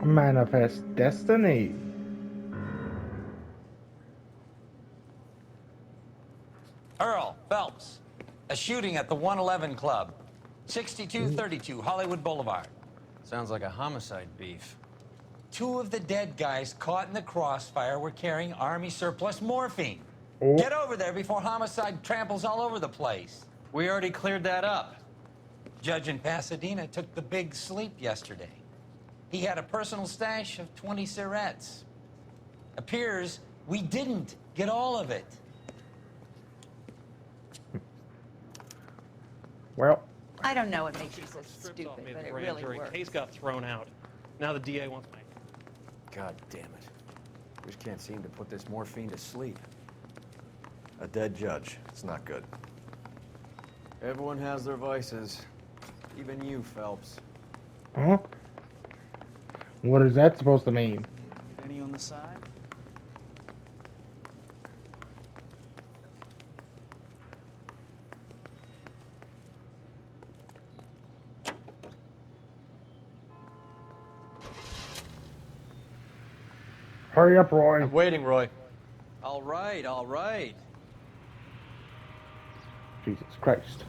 Manifest destiny. Earl Phelps, a shooting at the 111 Club, 6232 Hollywood Boulevard. Sounds like a homicide beef. Two of the dead guys caught in the crossfire were carrying Army surplus morphine. Oh. Get over there before homicide tramples all over the place. We already cleared that up. Judge in Pasadena took the big sleep yesterday. He had a personal stash of 20 cigarettes. Appears we didn't get all of it. Well, I don't know what makes you so stupid, but it really works. Case got thrown out. Now the DA wants my... God damn it. We just can't seem to put this morphine to sleep. A dead judge. It's not good. Everyone has their vices. Even you, Phelps. huh? What is that supposed to mean? Any on the side? Hurry up, Roy. I'm waiting, Roy. All right, all right. Jesus Christ.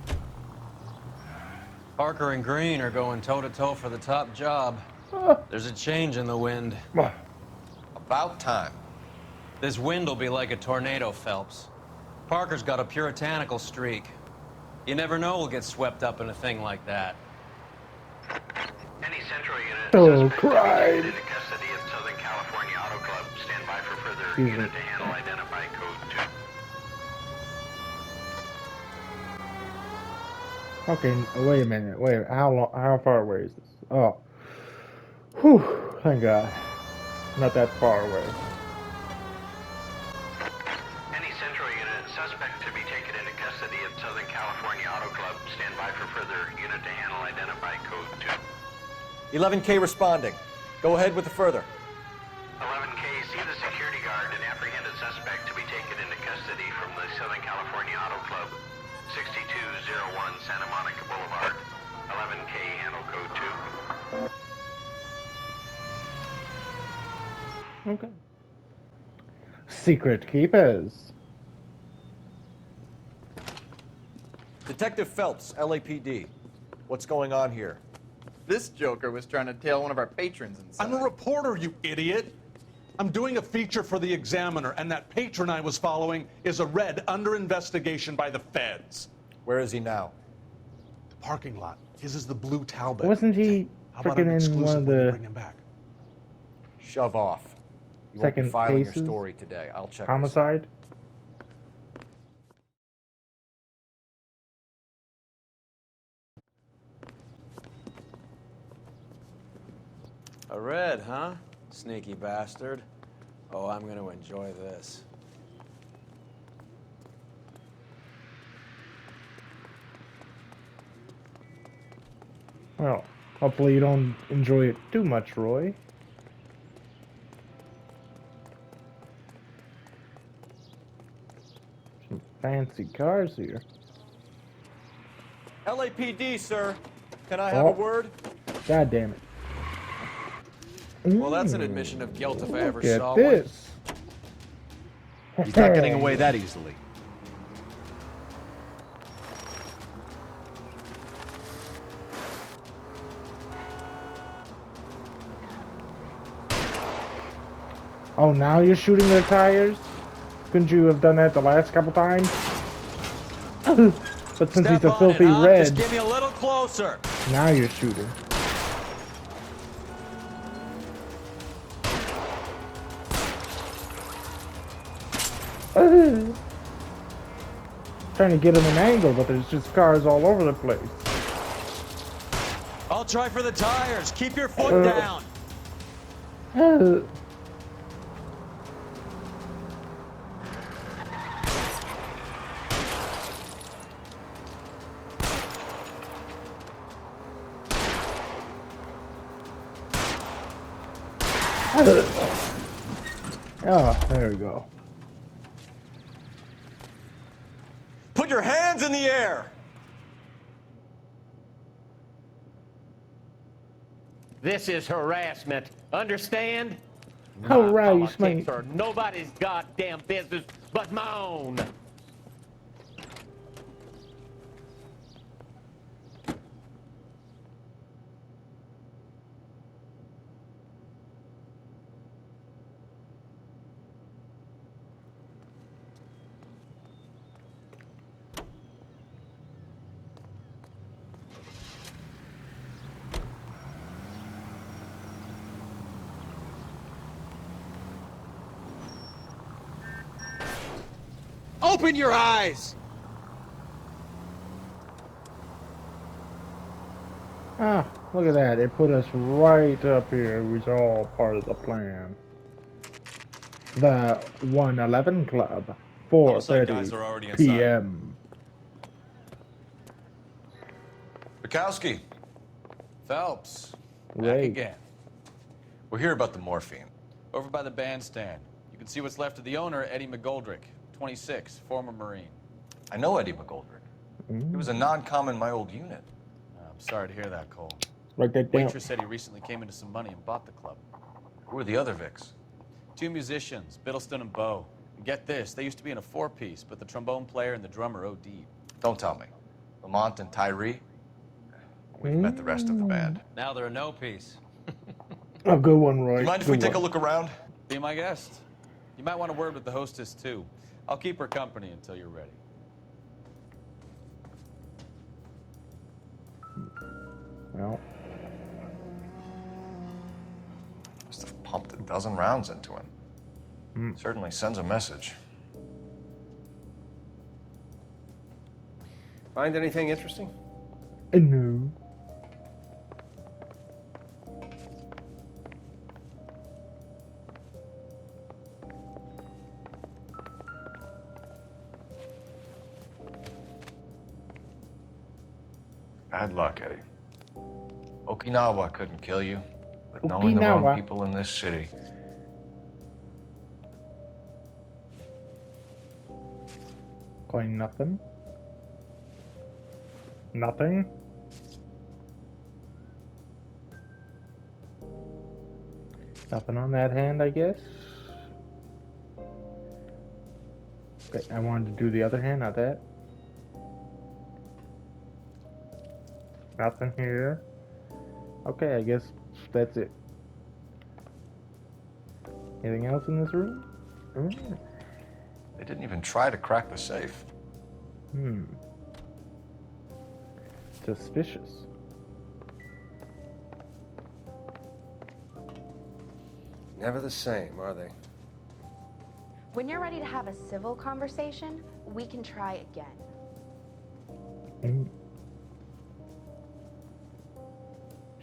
Parker and Green are going toe-to-toe for the top job. There's a change in the wind. About time. This wind will be like a tornado, Phelps. Parker's got a puritanical streak. You never know we'll get swept up in a thing like that. Any central unit Oh, suspect Christ. in custody at Southern California Auto Club. Stand by for further Excuse unit me. to handle. Identify code 2. Okay, wait a minute. Wait, how far away is this? Oh. Whew, thank God. Not that far away. Any central unit suspect to be taken into custody at Southern California Auto Club. Stand by for further unit to handle. Identify code 2. 11K responding. Go ahead with the further. 11K, see the security guard and apprehended suspect to be taken into custody from the Southern California Auto Club, 6201 Santa Monica Boulevard. 11K, handle code 2. Okay. Secret keepers. Detective Phelps, LAPD. What's going on here? This joker was trying to tail one of our patrons inside. I'm a reporter, you idiot. I'm doing a feature for the Examiner, and that patron I was following is a red under investigation by the feds. Where is he now? The parking lot. His is the blue Talbot. Wasn't he How about an freaking in exclusive one of when we the bring him back? Shove off. You won't be second filing cases? your story today. I'll check. this. Homicide? A red, huh? Sneaky bastard. Oh, I'm gonna enjoy this. Well, hopefully you don't enjoy it too much, Roy. Some fancy cars here. LAPD, sir. Can I have a word? God damn it. Well, that's an admission of guilt if I ever Look at saw this. He's not getting away that easily. Oh, now you're shooting their tires? Couldn't you have done that the last couple times? But since he's a filthy red, Just get me a little closer. now you're shooting. Trying to get him an angle, but there's just cars all over the place. I'll try for the tires. Keep your foot down. Oh, there we go. Put your hands in the air. This is harassment. Understand? Harassment. Politics are nobody's goddamn business but my own. Open your eyes! Ah, look at that. It put us right up here. It was all part of the plan. The 111 Club, Homicide guys are already 4:30 inside. p.m. Bukowski. Phelps. Back Right. again. We're here about the morphine. Over by the bandstand. You can see what's left of the owner, Eddie McGoldrick, 26, former Marine. I know Eddie McGoldrick. He was a non-com in my old unit. I'm sorry to hear that, Cole. Write that down. Waitress said he recently came into some money and bought the club. Who are the other Vics? 2 musicians, Biddleston and Bowe. And get this, they used to be in a 4-piece, but the trombone player and the drummer OD'd. Don't tell me. Lamont and Tyree? We've met the rest of the band. Now they're a no piece. A good one, Roy. Do you mind if we Good take a one. look around? Be my guest. You might want a word with the hostess, too. I'll keep her company until you're ready. Well, Must have pumped a dozen rounds into him. Certainly sends a message. Find anything interesting? no. Bad luck, Eddie. Okinawa couldn't kill you, but knowing the wrong Okinawa. people in this city. Going nothing. Nothing. Nothing on that hand, I guess. Okay, I wanted to do the other hand, not that. Nothing here. Okay, I guess that's it. Anything else in this room? They didn't even try to crack the safe. Suspicious. Never the same, are they? When you're ready to have a civil conversation, we can try again.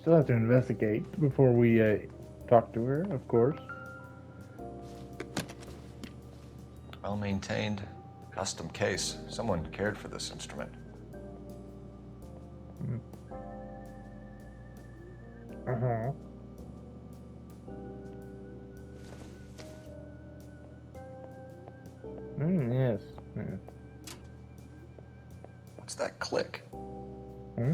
Still have to investigate before we talk to her, of course. Well maintained, custom case. Someone cared for this instrument. Uh-huh. Yes. Yeah. What's that click? Hmm?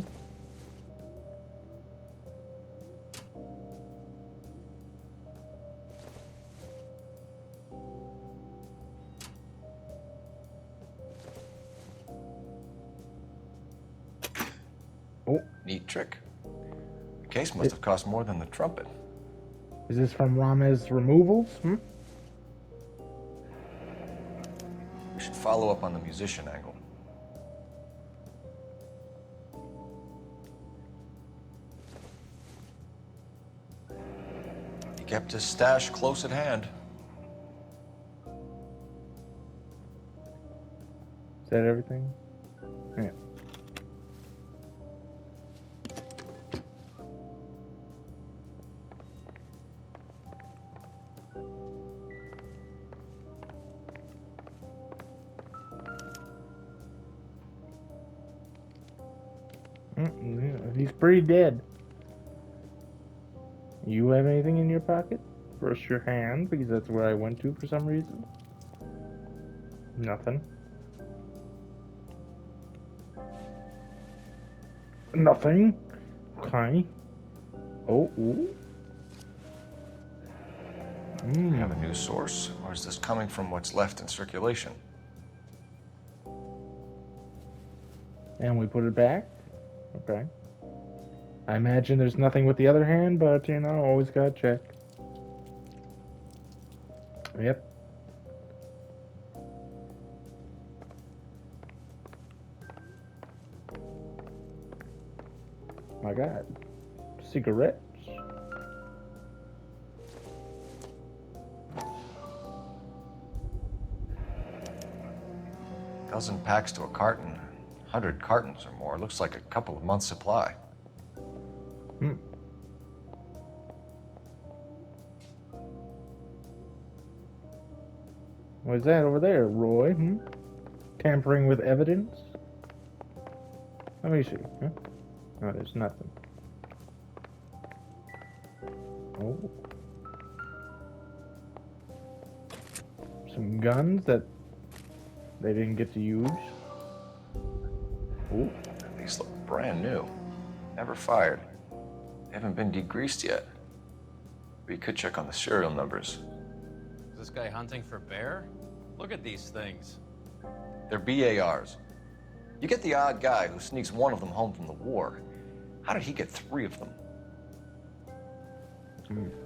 Oh, Neat trick. The case must have cost more than the trumpet. is this from Rame's removals? We should follow up on the musician angle. He kept his stash close at hand. Is that everything? Yeah. He's pretty dead. You have anything in your pocket? Brush your hand, because that's where I went to for some reason. Nothing. Nothing. Okay. Oh, ooh. Do you have a news source, or is this coming from what's left in circulation? And we put it back. Okay. I imagine there's nothing with the other hand, but you know, always gotta check. Yep. My God. Cigarettes. Dozen packs to a carton. 100 cartons or more. Looks like a couple of months' supply. What's that over there, Roy? Tampering with evidence? Let me see. Huh? No, there's nothing. Oh. Some guns that they didn't get to use. Ooh. These look brand new. Never fired. They haven't been degreased yet. We could check on the serial numbers. Is this guy hunting for bear? Look at these things. They're BARs. You get the odd guy who sneaks one of them home from the war. How did he get 3 of them?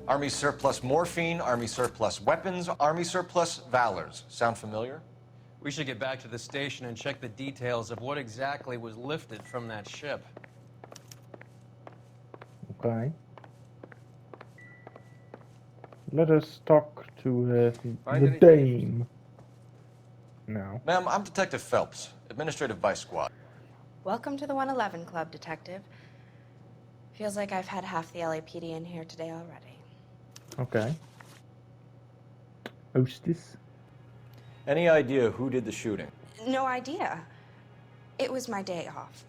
Army surplus morphine, Army surplus weapons, Army surplus valors. Sound familiar? We should get back to the station and check the details of what exactly was lifted from that ship. Okay. Let us talk to the dame. No. Ma'am, I'm Detective Phelps, Administrative Vice Squad. Welcome to the 111 Club, Detective. Feels like I've had half the LAPD in here today already. Okay. Hostess. Any idea who did the shooting? No idea. It was my day off.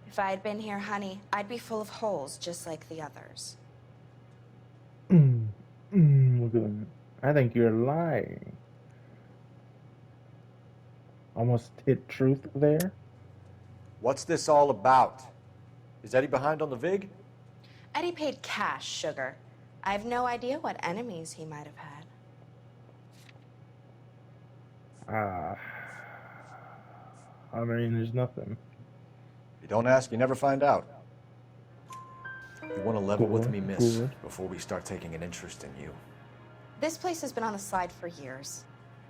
If I had been here, honey, I'd be full of holes just like the others. Look at that. I think you're lying. Almost hit truth there. What's this all about? Is Eddie behind on the VIG? Eddie paid cash, sugar. I have no idea what enemies he might have had. I mean, there's nothing. You don't ask, you never find out. You want to level with me, miss, Good. before we start taking an interest in you. This place has been on the slide for years.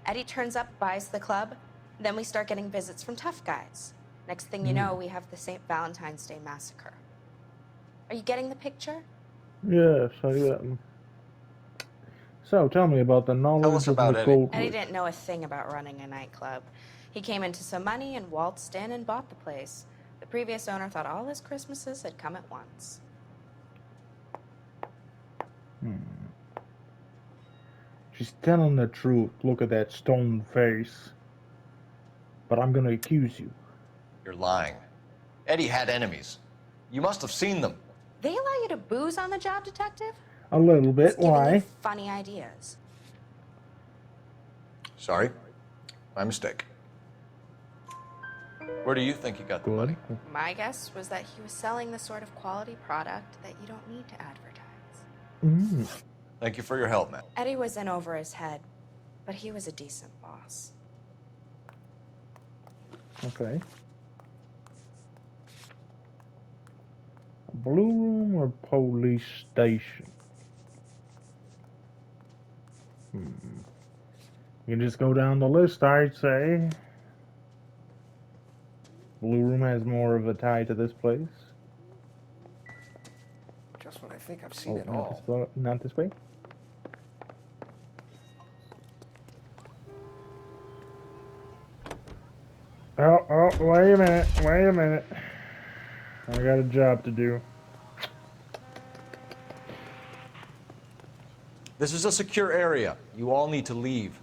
Eddie turns up, buys the club, then we start getting visits from tough guys. Next thing you know, we have the St. Valentine's Day massacre. Are you getting the picture? Yes, I am. So, tell me about the knowledge us of about the Eddie. gold. Eddie didn't know a thing about running a nightclub. He came into some money and waltzed in and bought the place. The previous owner thought all his Christmases had come at once. She's telling the truth. Look at that stone face. But I'm gonna accuse you. You're lying. Eddie had enemies. You must have seen them. They allow you to booze on the job, Detective? A little bit. It's giving Why? you funny ideas. Sorry. My mistake. Where do you think he got the money? My guess was that he was selling the sort of quality product that you don't need to advertise. Thank you for your help, man. Eddie was in over his head, but he was a decent boss. Okay. Blue room or police station? You can just go down the list, I'd say. Blue room has more of a tie to this place. Just when I think I've seen it all. Not this way. Oh, wait a minute. I got a job to do. This is a secure area. You all need to leave.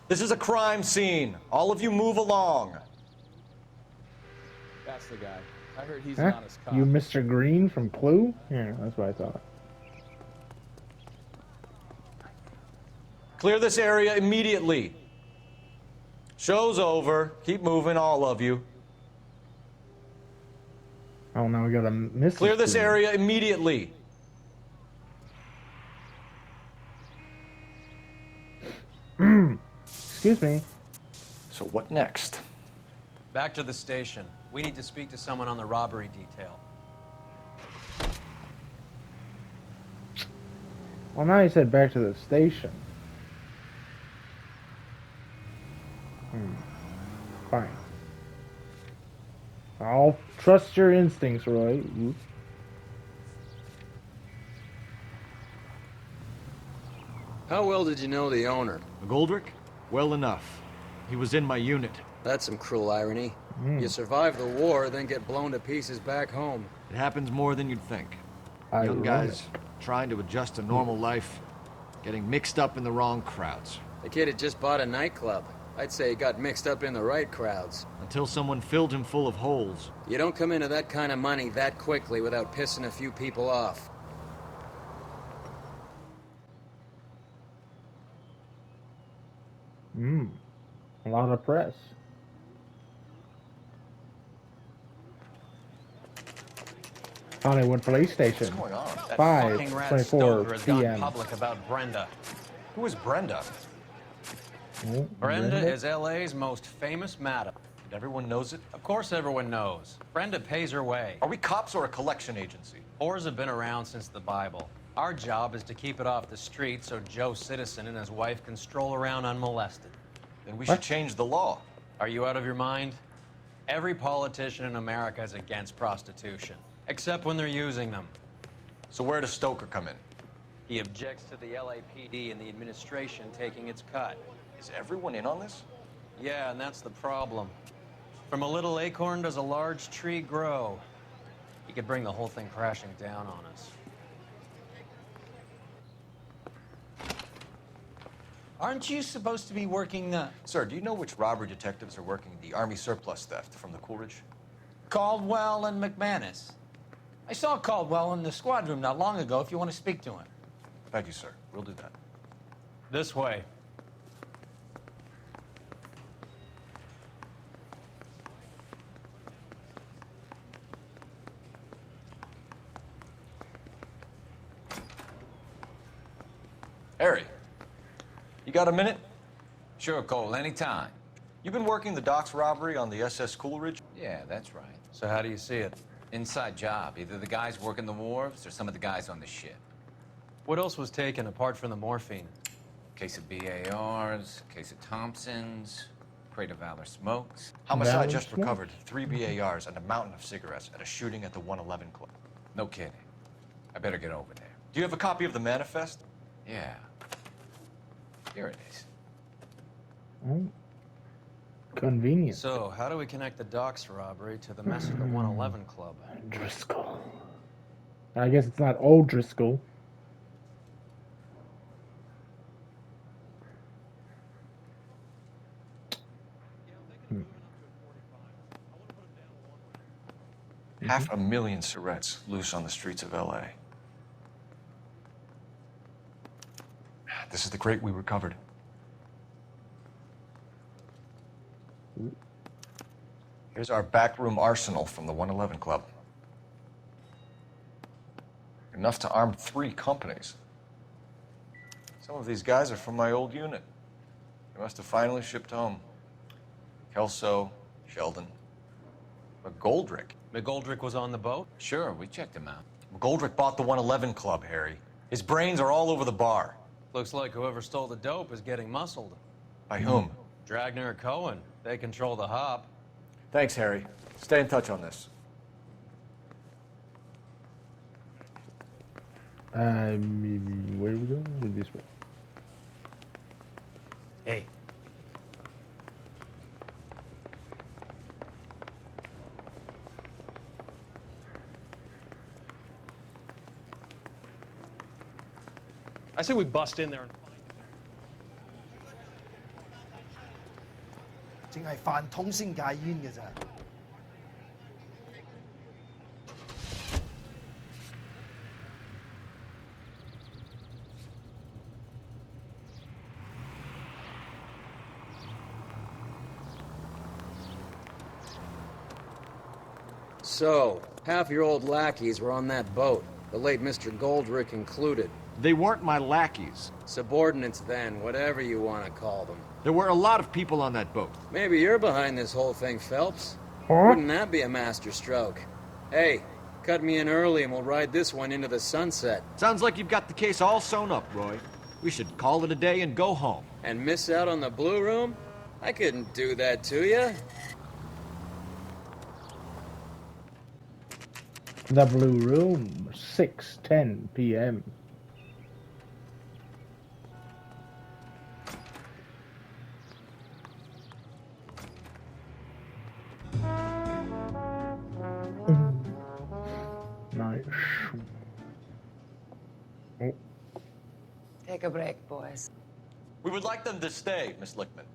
This is a crime scene. All of you move along. That's the guy. I heard he's Huh? an honest cop. You Mr. Green from Clue? Yeah, that's what I thought. Clear this area immediately. Show's over. Keep moving, all of you. Oh, now we got a Mrs. Clear this Green. area immediately. Excuse me. So what next? Back to the station. We need to speak to someone on the robbery detail. Well, now you said back to the station. Fine. I'll trust your instincts, Roy. How well did you know the owner? McGoldrick? Well enough. He was in my unit. That's some cruel irony. You survive the war, then get blown to pieces back home. It happens more than you'd think. I Young love guys trying to adjust to normal life, getting mixed up in the wrong crowds. The kid had just bought a nightclub. I'd say he got mixed up in the right crowds. Until someone filled him full of holes. You don't come into that kind of money that quickly without pissing a few people off. A lot of press. Hollywood Police Station. What's going on? That 5, fucking rat 24 Stover has gone p.m. public about Brenda. Who is Brenda? Oh, Brenda is LA's most famous madam. And everyone knows it? Of course everyone knows. Brenda pays her way. Are we cops or a collection agency? Whores have been around since the Bible. Our job is to keep it off the street so Joe Citizen and his wife can stroll around unmolested. Then we should change the law. Are you out of your mind? Every politician in America is against prostitution, except when they're using them. So where does Stoker come in? He objects to the LAPD and the administration taking its cut. Is everyone in on this? Yeah, and that's the problem. From a little acorn does a large tree grow. He could bring the whole thing crashing down on us. Aren't you supposed to be working the... Sir, do you know which robbery detectives are working the Army surplus theft from the Coolidge? Caldwell and McManus. I saw Caldwell in the squad room not long ago if you want to speak to him. Thank you, sir. We'll do that. This way. Harry, you got a minute? Sure, Cole, anytime. You've been working the docks robbery on the SS Coolidge? Yeah, that's right. So how do you see it? Inside job. Either the guys working the wharves or some of the guys on the ship. What else was taken apart from the morphine? Case of BARs, case of Thompsons, crate of Valor smokes. Homicide Valid just smoke. recovered 3 BARs and a mountain of cigarettes at a shooting at the 111 Club. No kidding. I better get over there. Do you have a copy of the manifest? Yeah. Here it is. Oh. Convenient. So, how do we connect the docks robbery to the mess at the 111 Club? Driscoll. I guess it's not old Driscoll. Half a million cigarettes loose on the streets of LA. This is the crate we recovered. Here's our backroom arsenal from the 111 Club. Enough to arm 3 companies. Some of these guys are from my old unit. They must have finally shipped home. Kelso, Sheldon, McGoldrick. McGoldrick was on the boat? Sure, we checked him out. McGoldrick bought the 111 Club, Harry. His brains are all over the bar. Looks like whoever stole the dope is getting muscled. By whom? Dragner or Cohen. They control the hop. Thanks, Harry. Stay in touch on this. Where do we go? This way. Hey. I say we bust in there and 淨係飯桶先戒煙嘅咋。So, half your old lackeys were on that boat, the late Mr. Goldrick included. They weren't my lackeys. Subordinates then, whatever you want to call them. There were a lot of people on that boat. Maybe you're behind this whole thing, Phelps. Huh? Wouldn't that be a master stroke? Hey, cut me in early and we'll ride this one into the sunset. Sounds like you've got the case all sewn up, Roy. We should call it a day and go home. And miss out on the Blue Room? I couldn't do that to you. The Blue Room, 6:10 p.m. Nice. Oh. Take a break, boys. We would like them to stay, Miss Lickman.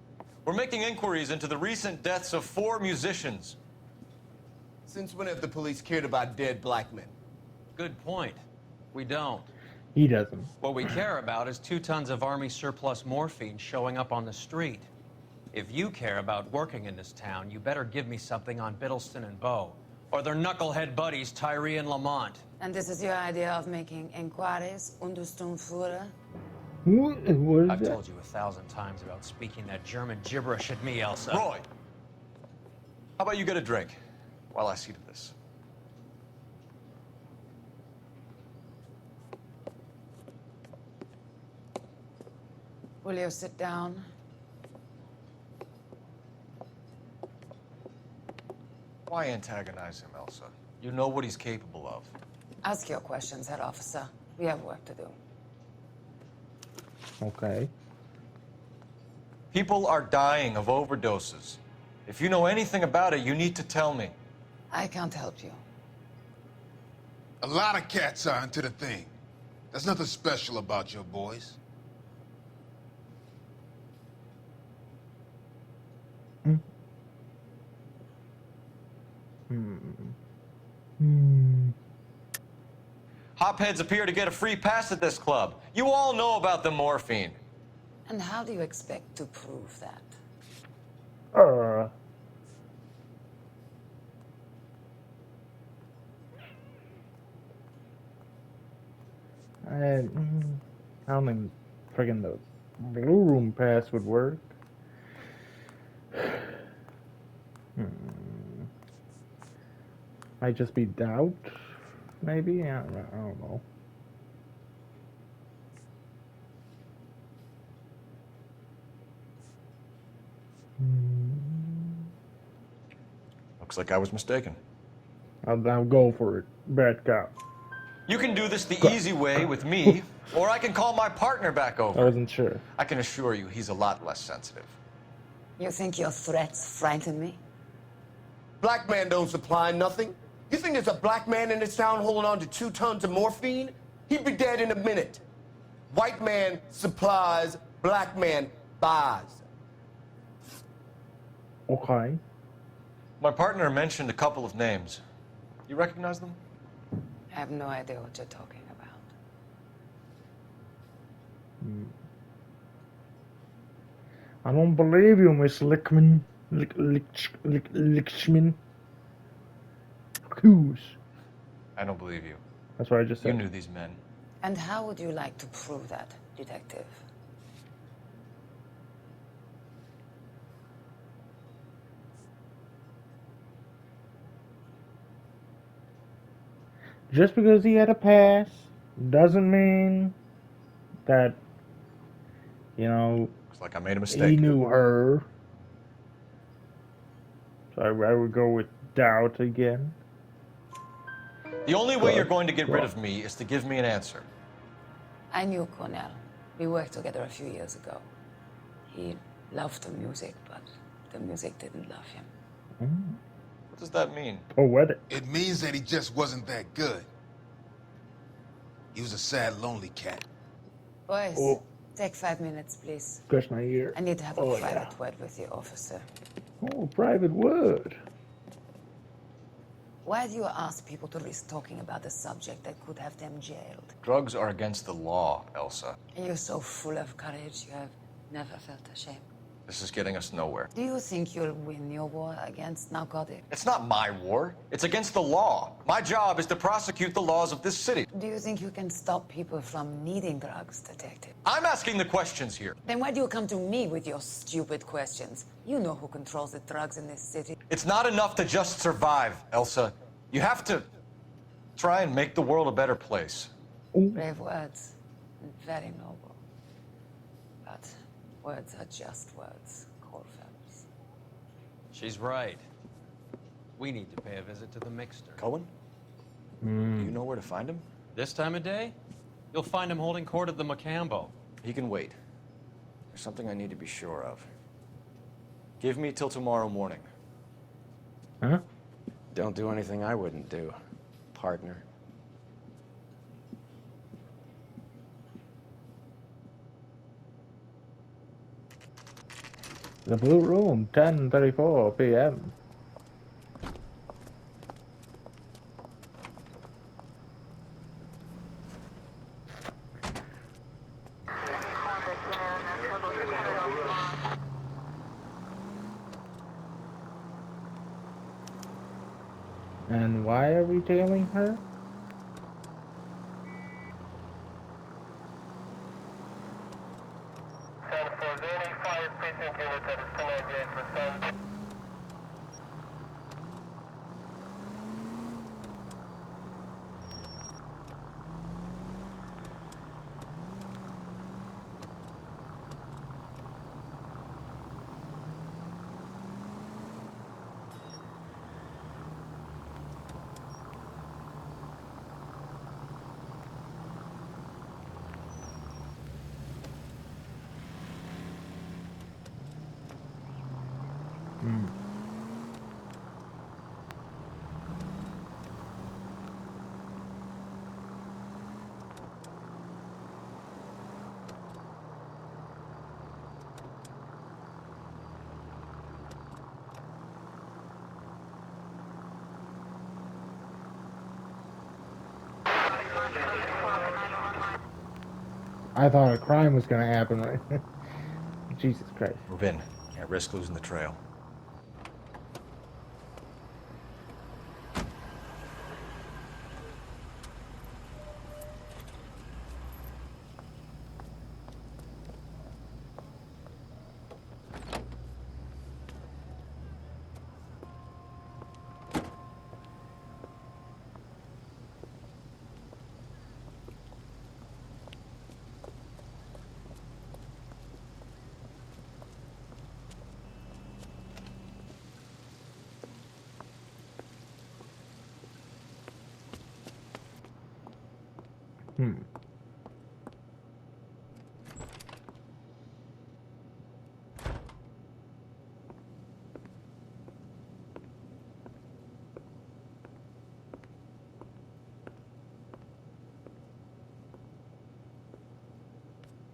We're making inquiries into the recent deaths of 4 musicians. Since when have the police cared about dead black men? Good point. We don't. He doesn't. What we care about is 2 tons of Army surplus morphine showing up on the street. If you care about working in this town, you better give me something on Biddleston and Bow, or their knucklehead buddies Tyree and Lamont. And this is your idea of making inquiries, Untersturmführer? What is I've that? told you 1,000 times about speaking that German gibberish at me, Elsa. Roy, how about you get a drink while I see to this? Will you sit down? Why antagonize him, Elsa? You know what he's capable of. Ask your questions, head officer. We have work to do. Okay. People are dying of overdoses. If you know anything about it, you need to tell me. I can't help you. A lot of cats are into the thing. There's nothing special about your boys. Hopheads appear to get a free pass at this club. You all know about the morphine. And how do you expect to prove that? I don't think friggin' the Blue Room pass would work. Might just be doubt, maybe? I don't know. Looks like I was mistaken. I'll go for it. Bad cop. You can do this the easy way with me, or I can call my partner back over. I wasn't sure. I can assure you he's a lot less sensitive. You think your threats frighten me? Black man don't supply nothing. You think there's a black man in this town holding on to 2 tons of morphine? He'd be dead in a minute. White man supplies, black man buys. Okay. My partner mentioned a couple of names. You recognize them? I have no idea what you're talking about. I don't believe you, Miss Lickman. Lickman. Who's? I don't believe you. That's what I just said. You knew these men. And how would you like to prove that, detective? Just because he had a pass doesn't mean that, you know, looks like I made a mistake. He knew her. So I would go with doubt again. The only way you're going to get rid of me is to give me an answer. I knew Cornell. We worked together a few years ago. He loved the music, but the music didn't love him. What does that mean? Poetic. It means that he just wasn't that good. He was a sad, lonely cat. Boys, take 5 minutes, please. Scratch my ear. I need to have a private word with you, officer. Oh, private word. Why do you ask people to risk talking about a subject that could have them jailed? Drugs are against the law, Elsa. And you're so full of courage, you have never felt ashamed. This is getting us nowhere. Do you think you'll win your war against narcotics? It's not my war. It's against the law. My job is to prosecute the laws of this city. Do you think you can stop people from needing drugs, Detective? I'm asking the questions here. Then why do you come to me with your stupid questions? You know who controls the drugs in this city. It's not enough to just survive, Elsa. You have to try and make the world a better place. Brave words, and very noble. But words are just words, Cole Phelps. She's right. We need to pay a visit to the Mixter. Cohen? Do you know where to find him? This time of day? You'll find him holding court at the Macambo. He can wait. There's something I need to be sure of. Give me till tomorrow morning. Huh? Don't do anything I wouldn't do, partner. The Blue Room, 10:34 p.m. And why are we tailing her? I thought a crime was going to happen right now. Jesus Christ. Move in. Can't risk losing the trail.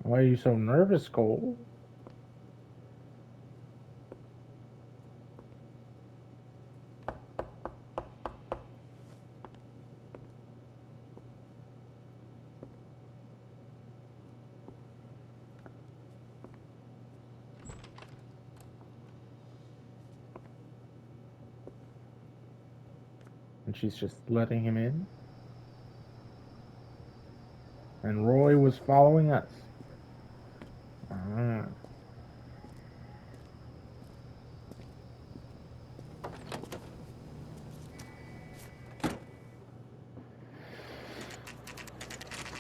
Why are you so nervous, Cole? And she's just letting him in? And Roy was following us.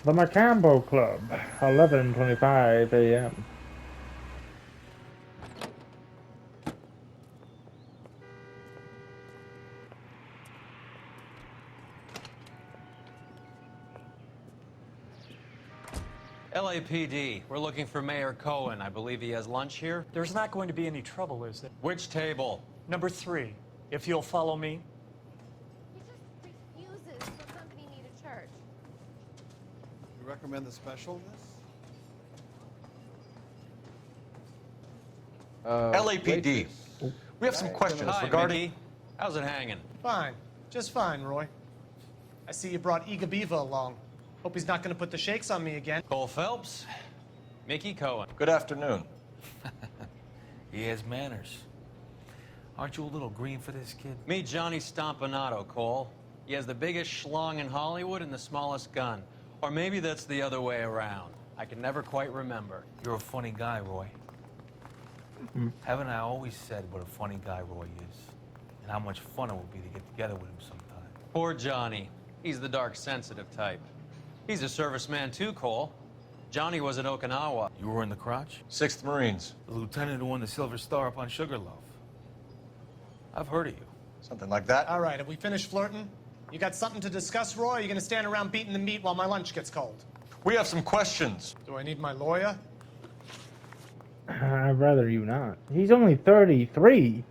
The Macambo Club, 11:25 a.m. LAPD, we're looking for Mayor Cohen. I believe he has lunch here. There's not going to be any trouble, is there? Which table? Number 3, if you'll follow me. He just refuses to accompany me to church. You recommend the specialness? LAPD. We have some questions Hi, regarding... Mickey. How's it hanging? Fine. Just fine, Roy. I see you brought Iga Beaver along. Hope he's not going to put the shakes on me again. Cole Phelps, Mickey Cohen. Good afternoon. He has manners. Aren't you a little green for this kid? Meet Johnny Stompanato, Cole. He has the biggest schlong in Hollywood and the smallest gun. Or maybe that's the other way around. I can never quite remember. You're a funny guy, Roy. Haven't I always said what a funny guy Roy is? And how much fun it would be to get together with him sometime. Poor Johnny. He's the dark, sensitive type. He's a serviceman too, Cole. Johnny was at Okinawa. You were in the crotch? 6th Marines. The lieutenant who won the Silver Star up on Sugarloaf. I've heard of you. Something like that. All right, have we finished flirting? You got something to discuss, Roy, or are you gonna stand around beating the meat while my lunch gets cold? We have some questions. Do I need my lawyer? I'd rather you not. He's only 33.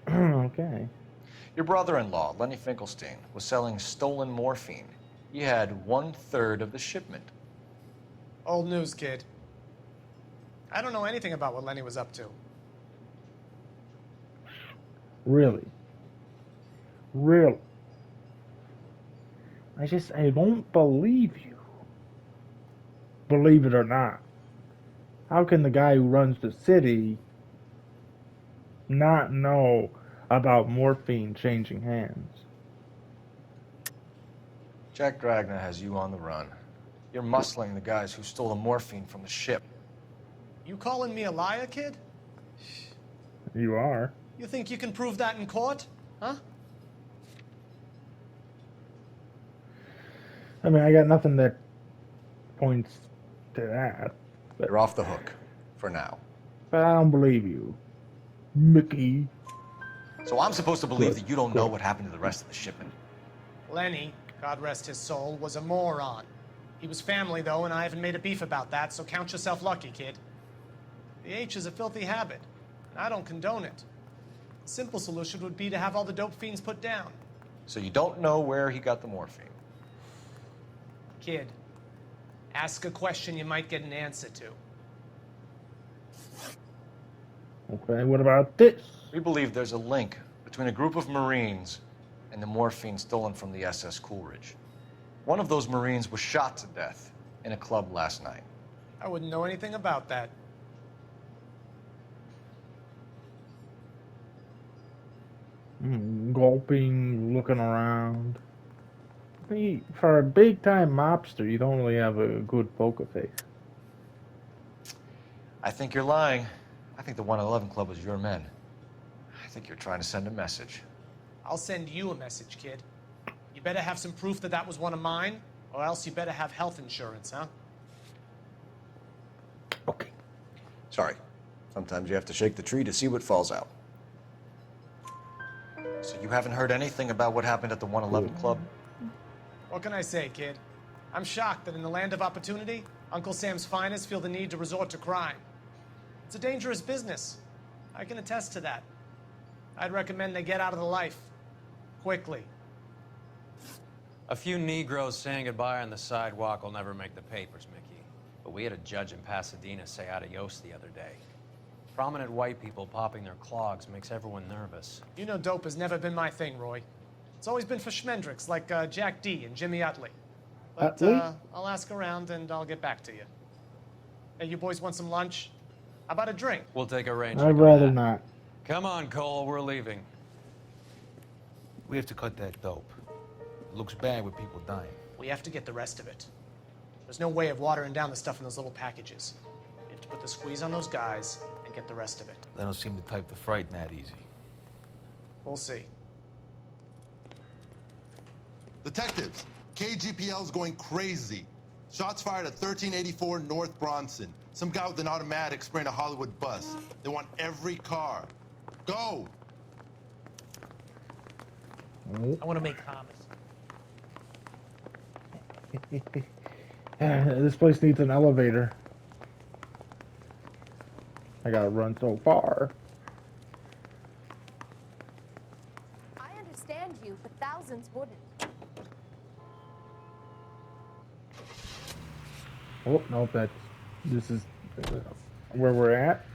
Okay. Your brother-in-law, Lenny Finkelstein, was selling stolen morphine. He had 1/3 of the shipment. Old news, kid. I don't know anything about what Lenny was up to. Really? Really? I don't believe you. Believe it or not. How can the guy who runs the city not know about morphine changing hands? Jack Dragna has you on the run. You're muscling the guys who stole the morphine from the ship. You calling me a liar, kid? You are. You think you can prove that in court? Huh? I mean, I got nothing that points to that. But, You're off the hook. For now. but I don't believe you. Mickey. So I'm supposed to believe that you don't know what happened to the rest of the shipment. Lenny, God rest his soul, was a moron. He was family, though, and I haven't made a beef about that, so count yourself lucky, kid. The H is a filthy habit, and I don't condone it. The simple solution would be to have all the dope fiends put down. So you don't know where he got the morphine. Kid, ask a question you might get an answer to. Okay, what about this? We believe there's a link between a group of Marines and the morphine stolen from the SS Coolidge. One of those Marines was shot to death in a club last night. I wouldn't know anything about that. Gulping, looking around. For a big-time mobster, you don't really have a good poker face. I think you're lying. I think the 111 Club was your men. I think you're trying to send a message. I'll send you a message, kid. You better have some proof that that was one of mine, or else you better have health insurance, huh? Okay. Sorry. Sometimes you have to shake the tree to see what falls out. So you haven't heard anything about what happened at the 111 Club? What can I say, kid? I'm shocked that in the land of opportunity, Uncle Sam's finest feel the need to resort to crime. It's a dangerous business. I can attest to that. I'd recommend they get out of the life. Quickly. A few Negroes saying goodbye on the sidewalk will never make the papers, Mickey. But we had a judge in Pasadena say adios the other day. Prominent white people popping their clogs makes everyone nervous. You know dope has never been my thing, Roy. It's always been for schmendricks like Jack D. and Jimmy Utley. But I'll ask around and I'll get back to you. Hey, you boys want some lunch? How about a drink? We'll take a range. I'd rather not. Come on, Cole, we're leaving. We have to cut that dope. It looks bad with people dying. We have to get the rest of it. There's no way of watering down the stuff in those little packages. You have to put the squeeze on those guys and get the rest of it. They don't seem the type to frighten that easy. We'll see. Detectives, KGPL's going crazy. Shots fired at 1384 North Bronson. Some guy with an automatic spraying a Hollywood bus. They want every car. Go! I want to make comments. This place needs an elevator. I gotta run so far. I understand you, but thousands wouldn't. Oh, no, this is where we're at.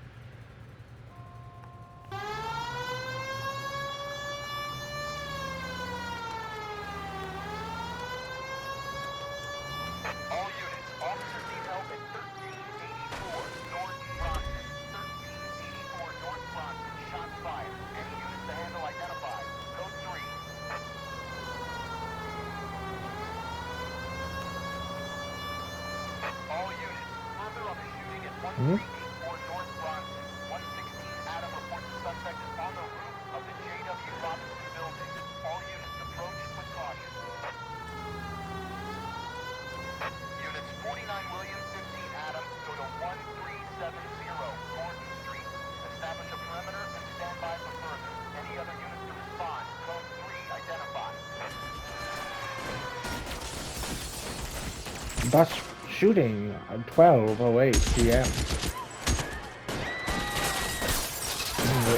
All units, officers need help at Hmm? Bus shooting at 12:08 p.m.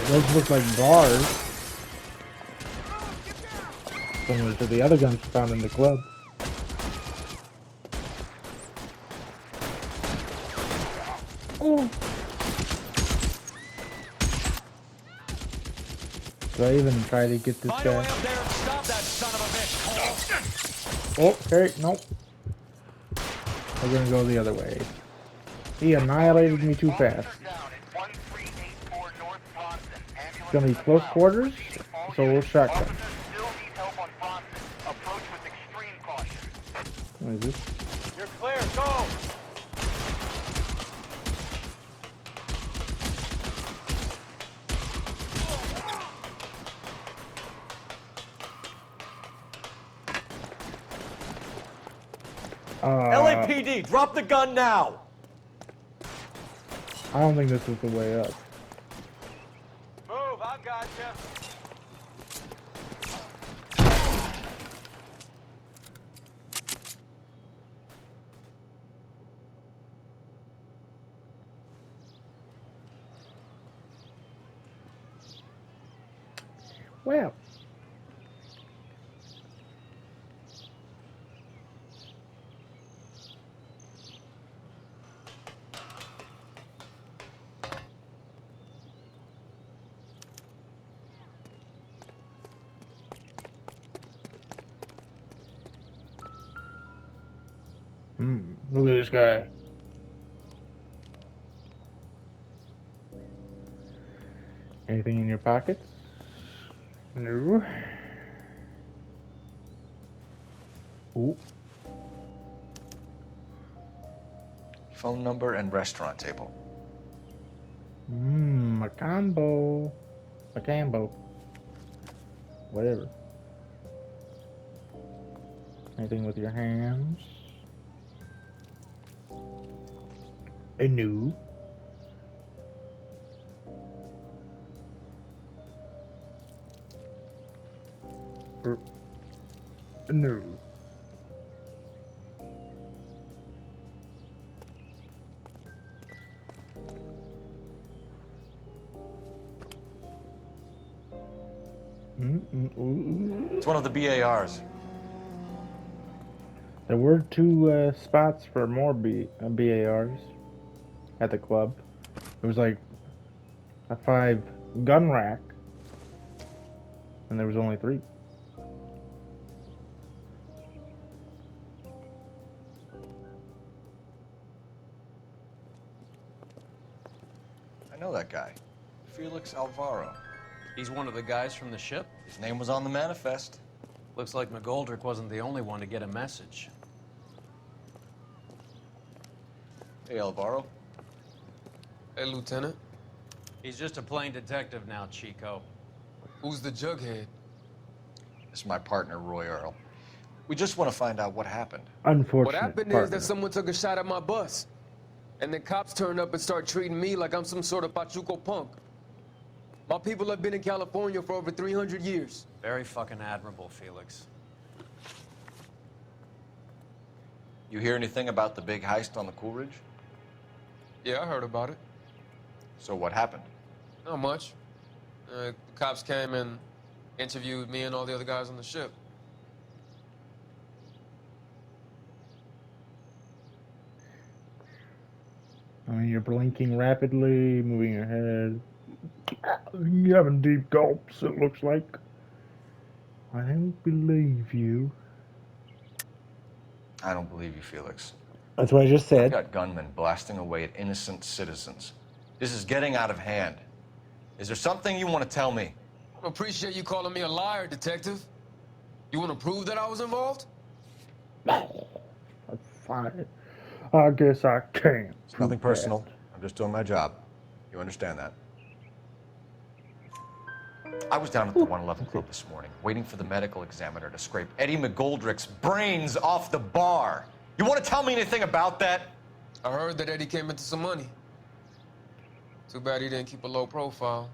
Those look like bars. Similar to the other guns found in the club. Oh. Do I even try to get this guy? Oh, okay, nope. We're gonna go the other way. He annihilated me too fast. It's gonna be close quarters, so we'll shotgun. What is this? You're clear, go! LAPD, drop the gun now! I don't think this is the way up. Move, I gotcha. Well. Look at this guy. Anything in your pockets? No. Ooh. Phone number and restaurant table. A combo. A combo. Whatever. Anything with your hands? A new. No. It's one of the BARs. There were two spots for more BARs at the club. It was like a 5 gun rack, and there was only 3. I know that guy. Felix Alvaro. He's one of the guys from the ship? His name was on the manifest. Looks like McGoldrick wasn't the only one to get a message. Hey, Alvaro. Hey, Lieutenant. He's just a plain detective now, Chico. Who's the jughead? This is my partner, Roy Earl. We just want to find out what happened. Unfortunate What happened partner. is that someone took a shot at my bus. And the cops turned up and started treating me like I'm some sort of Pachuco punk. My people have been in California for over 300 years. Very fucking admirable, Felix. You hear anything about the big heist on the Coolidge? Yeah, I heard about it. So what happened? Not much. The cops came and interviewed me and all the other guys on the ship. I mean, you're blinking rapidly, moving your head. You're having deep gulps, it looks like. I don't believe you. I don't believe you, Felix. That's what I just I've said. got gunmen blasting away at innocent citizens. This is getting out of hand. Is there something you want to tell me? I appreciate you calling me a liar, Detective. You want to prove that I was involved? Fine. I guess I can't. It's nothing personal. I'm just doing my job. You understand that? I was down at the 111 Club this morning, waiting for the medical examiner to scrape Eddie McGoldrick's brains off the bar. You want to tell me anything about that? I heard that Eddie came into some money. Too bad he didn't keep a low profile.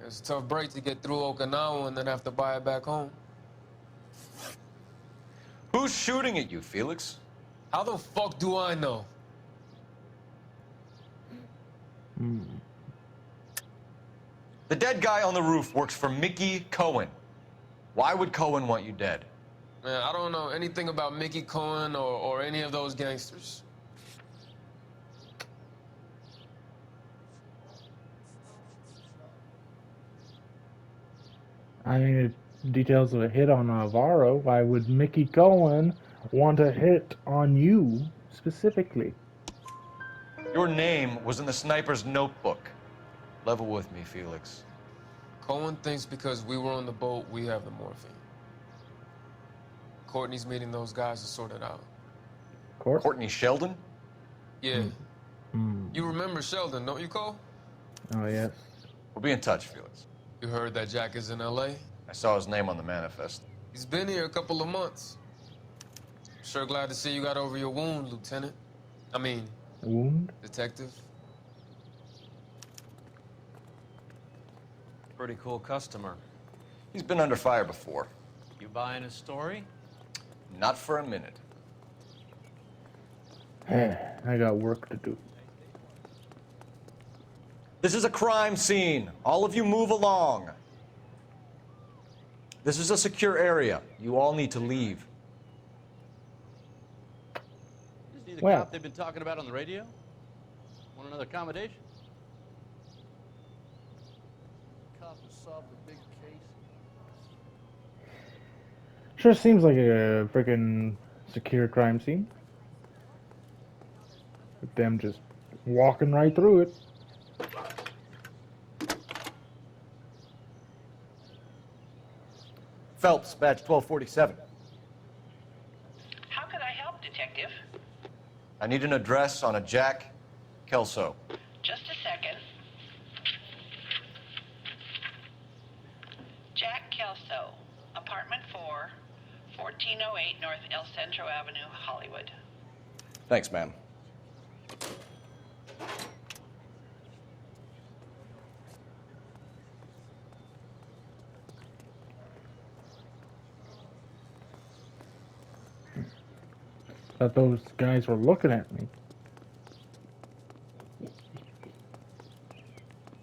It's a tough break to get through Okinawa and then have to buy it back home. Who's shooting at you, Felix? How the fuck do I know? The dead guy on the roof works for Mickey Cohen. Why would Cohen want you dead? Man, I don't know anything about Mickey Cohen or any of those gangsters. I mean, details of a hit on Navarro. Why would Mickey Cohen want to hit on you specifically? Your name was in the sniper's notebook. Level with me, Felix. Cohen thinks because we were on the boat, we have the morphine. Courtney's meeting those guys to sort it out. Courtney Sheldon? Yeah. You remember Sheldon, don't you, Cole? Oh, yes. We'll be in touch, Felix. You heard that Jack is in L.A.? I saw his name on the manifest. He's been here a couple of months. Sure glad to see you got over your wound, Lieutenant. I mean... Wound? Detective. Pretty cool customer. He's been under fire before. You buying his story? Not for a minute. I got work to do. This is a crime scene. All of you move along. This is a secure area. You all need to leave. Is he the Well. cop they've been talking about on the radio? Want another accommodation? Cop has solved the big case. Sure seems like a freaking secure crime scene. With them just walking right through it. Phelps, badge 1247. How could I help, Detective? I need an address on a Jack Kelso. Just a second. Jack Kelso, apartment 4, 1408 North El Centro Avenue, Hollywood. Thanks, ma'am. Thought those guys were looking at me.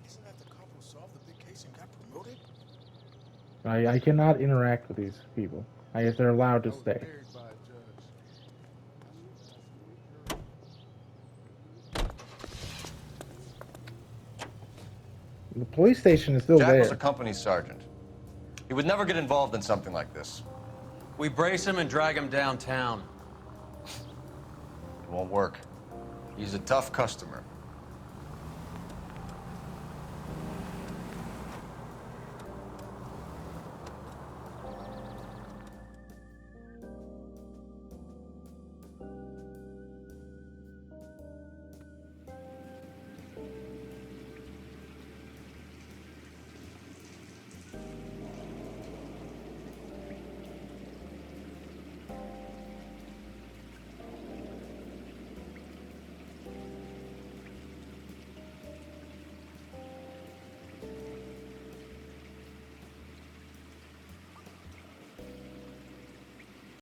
Isn't that the cop who solved the big case and got promoted? I cannot interact with these people. I guess they're allowed to stay. Married by a judge. The police station is still Jack there. was a company sergeant. He would never get involved in something like this. We brace him and drag him downtown. It won't work. He's a tough customer.